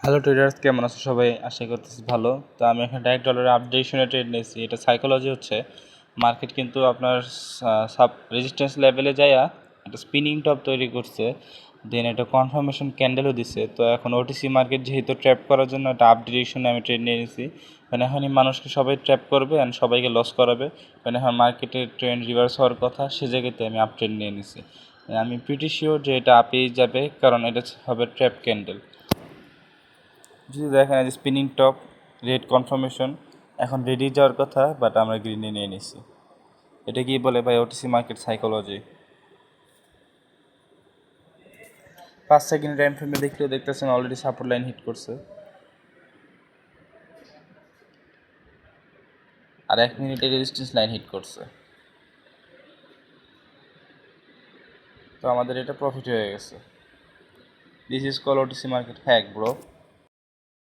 Hello traders, কেমন আছো সবাই? আশা করতেছি ভালো। তো আমি এখানে $1 আপডেশনে ট্রেড নিয়েছি। এটা সাইকোলজি হচ্ছে মার্কেট কিন্তু আপনার সাব রেজিস্ট্যান্স লেভেলে যাইয়া একটা স্পিনিং টপ তৈরি করছে, দেন এটা কনফার্মেশন ক্যান্ডেলও দিছে। তো এখন ওটিসি মার্কেট যেহেতু ট্র্যাপ করার জন্য একটা আপডেশনে আমি ট্রেড নিয়ে নিয়েছি। মানে এখনই মানুষকে সবাই ট্র্যাপ করবে অ্যান্ড সবাইকে লস করাবে। মানে এখন মার্কেটের ট্রেন্ড রিভার্স হওয়ার কথা, সে জায়গাতে আমি আপ ট্রেড নিয়ে নিয়েছি। আমি প্রিটি শিওর যে এটা আপেই যাবে, কারণ এটা হবে ট্র্যাপ ক্যান্ডেল। যদি দেখেন যে স্পিনিং টপ রেড কনফার্মেশন এখন রেডি যাওয়ার কথা, বাট আমরা গ্রিনে নিয়ে নিছি। এটা কি বলে ভাই OTC market psychology. 5 second time ফ্রেমে দেখলেও দেখতেছেন অলরেডি সাপোর্ট লাইন হিট করছে, আর 1 মিনিটে রেজিস্ট্যান্স লাইন হিট করছে। তো আমাদের এটা প্রফিট হয়ে গেছে। This is call OTC market hack bro.